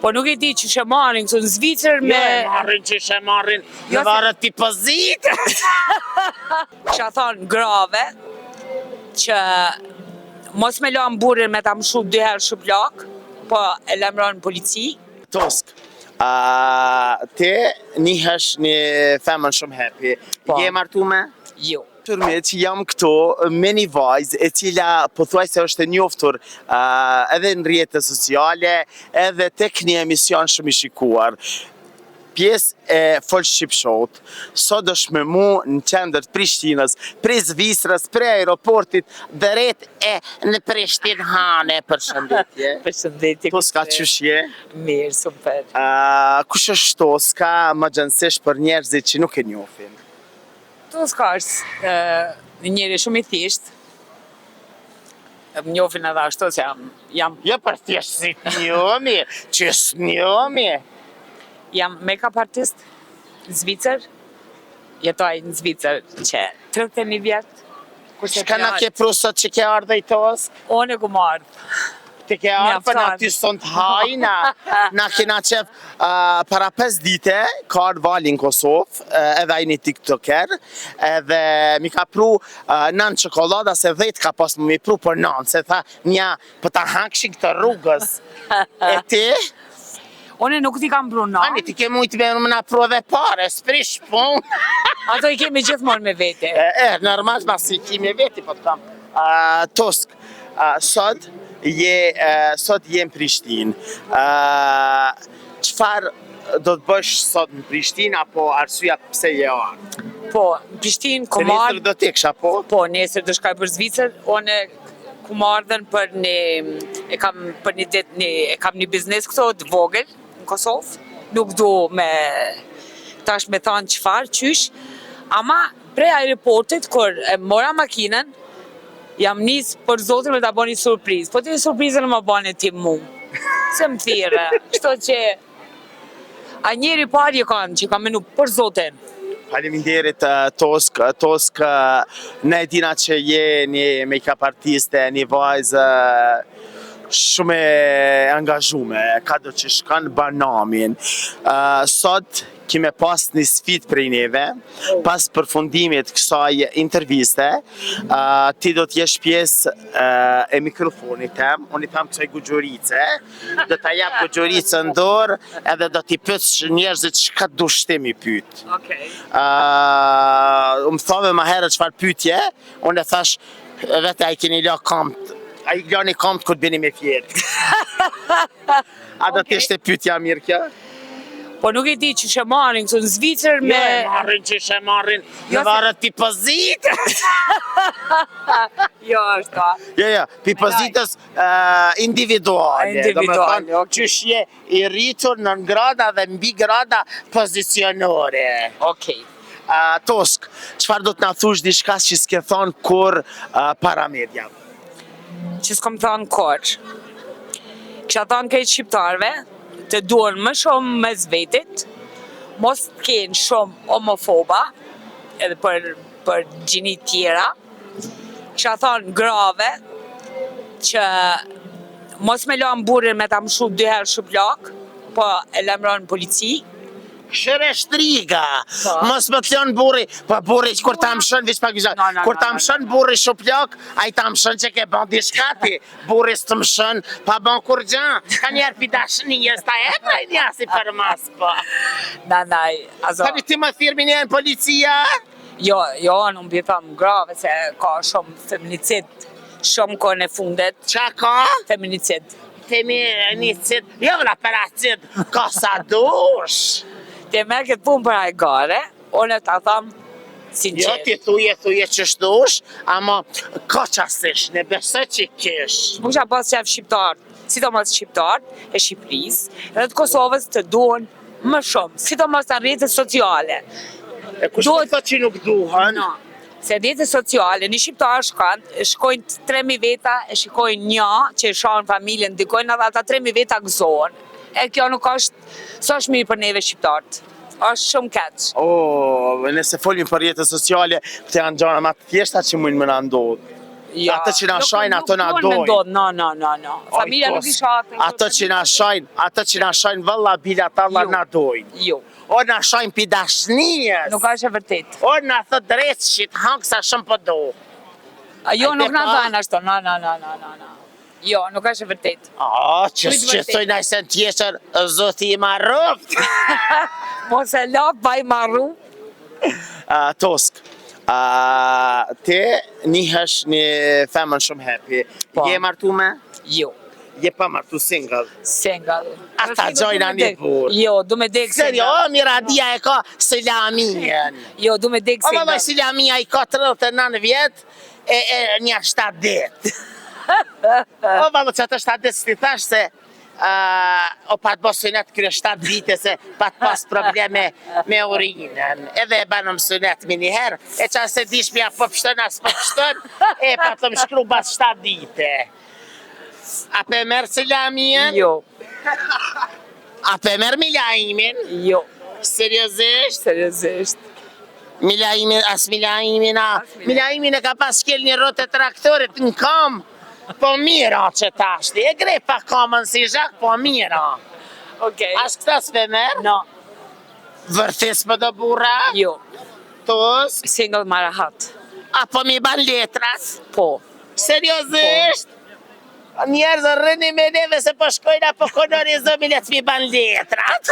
Po nuk e di që shë marrin këtu në Zvicër me... Jo e marrin që shë marrin në varet t'i pozitë. Kisha thonë grave që mos me lanë burin me ta mshu 2 herë shuplak, po e lemron polici. Tosk, ti njihesh një femën shumë happy. Po. Je martume? Jo. Turme që jam këtu me një vajzë e cila pothuajse është e njoftur edhe në rrjetet sociale, edhe tek një emision shumë i shikuar. Pjesë e Fol Shqip Show-t, sot është me mu në qendër të Prishtinës, prej Zvicrës, prej aeroportit, drejt e në Prishtinë hane, përshëndetje. Përshëndetje. Toska, qysh je? Mirë, super. Kush është Toska, më gjënësisht për njerëzit që nuk e njohin? Toska është njëri shumë i thjesht. Më njohin edhe ashtu se jam... Jo për thjeshtësit njomi, që s'njomi. Jam make-up artist në Zvicër. Jetoj në Zvicër që 31 vjetë. Shka na ke pru sot që ke ardhe i Tosk? One ku më ardhë. Ti ke ardhe për na ty son të hajna. Na kena qef para 5 dite, ka ardhë vali në Kosovë, edhe a një tiktoker, edhe mi ka pru nën qokolada se 10 ka pas më mi pru për nën, se tha nja për ta hakshin këtë rrugës. E ti? One nuk ti kam pru nën. Ani ti ke mujtë me na pru edhe pare, s'prish pun. Ato i kemi gjithmonë me vete. Normal, mas i kemi veti, po të kam. Tosk, sot je në Prishtinë. Qëfar do të bësh sot në Prishtinë, apo arsyeja pse je ardhur? Po, në Prishtinë ku Se nesër do t'iksh, apo? Po, nesër do shkaj për Zvicër, one ku më ardhen për e kam një biznes këto të vogël në Kosovë. Nuk du me tash me thonë qëfar, qysh, ama prej aeroportit, kur e mora makinën, jam nisë për zotin me ta bo një surprizë. Po të një surprizën më bane ti mu. Se më thire. Kështu që a njeri parje kanë që ka menu për zotin. Faleminderit Tosk, ne e dina që je një make-up artiste, një vajzë shumë e angazhume, ka do që shkan banamin. Sot kime pas një sfit prej neve, pas përfundimit kësaj interviste, ti do t'jesh pjesë e mikrofonit tem, unë i tham kësaj gugjorice, do t'a jap gugjorice në dorë, edhe do t'i pëtsh njerëzit çka dush ti mi pyet. Okej. Më thove ma herë çfarë pyetje, unë e thash, vete a i keni la kamt, a i lani kamt kur t'bini me fjetë. A do t'ishte pyetja mirë kjo? Po nuk e di që shë marrin këtu në Zvicër me... Jo e marrin që shë marrin në varet t'i pozitë. Jo, është ta. Jo, pi pozitës individuale. Individuale, do qysh je i rritur në grada dhe mbi grada pozicionore. Okej. Tosk, qëfar do t'na thush diçka që s'ke thonë kur para media? Që s'kom thonë kur. Kisha thonë krejt shqiptarve, të duan më shumë mes vetit, mos t'kenë shumë homofoba, edhe për gjinit tjera. Kisha thonë grave, që mos me lanë burin me ta mshu 2 herë shuplak, po e lemron polici. Shere shtriga, mos më t'lon burri, po burri kur ta mshën, vish pak vizhat, kur ta mshën burri shuplak, a i ta mshën që ke ban dishkati, burri s'të mshën, pa ban kur gjan, ka njerë pi dashnijës, ta e pra i njasi për mas, po. Nanaj, azo... Tani ti më thirmi një në policia? Jo, nuk bje thamë grave, se ka shumë feminicid, shumë kone fundet. Qa ka? Feminicid. Feminicid, jo vla për acid, ka sa dush. Te merë këtë punë për a e gare, unë ta thamë sinqer. Jo, ti thuje që shdush, ama ka qasish, ne besoj që kish. Më kisha pas qef shqiptar, sidomos shqiptar e Shqipëris, edhe të Kosovës të duhen më shumë, sidomos të rrjetet sociale. E kush më thot që nuk duhen? No. Se rrjetet sociale, një shqiptar shkojnë 3.000 veta, e shikojnë një që e shonë familjen, ndikojnë edhe ata 3.000 veta gëzohen. E kjo nuk është mirë për neve shqiptarët. është shumë keq. Nëse folim për rrjetet sociale, këto janë gjëra më të thjeshta që mund më na ndodh. Ato që na shajnë, ato na dojnë. No. Familja nuk i shatë. Ato që na shajnë valla bila talla na dojnë. Jo. O na shajnë pi dashnijës. Nuk është e vërtet. O na thot drejt shit, hangë sa shumë po do. Jo, nuk na dhanë ashtu, no. Jo, nuk është e vërtet. Që thoj na se tjesër, zoti i marroft. Mos e la, pa i marru. Tosk, ti nihesh një femën shumë happy. Po. Je martume? Jo. Je pa martu single? Single. Ata gjojna një burë. Jo, du me dek single. Serio, Miradia e ka Selamien. Jo, du me dek O single. më Selamia i ka 39 vjet e një 7 dit. O valla që atë 7 dit s'ti thash se o pat bo sunet kërë 7 vite se pat pas probleme me urinën. Edhe e banëm sunet me njëherë, e qa se dish mja po pështën as po pështën, e pat të më shkru bas 7 dite. A pe merë Selamien? Jo. A pe merë Milaimin? Jo. Seriozisht? Seriozisht. Milaimin e ka pas shkel një rotë e traktorit në kam. Po mira që tashti, e grej pa kamën si zhak, po mira. Okej. As këta s'pe merë? No. Vërtis për do burra? Jo. Tos? Single marahat. A po mi ban letrat? Po. Seriozisht? Njerëzë rrëni me neve se po shkojna po konorizëm i letë mi ban letrat.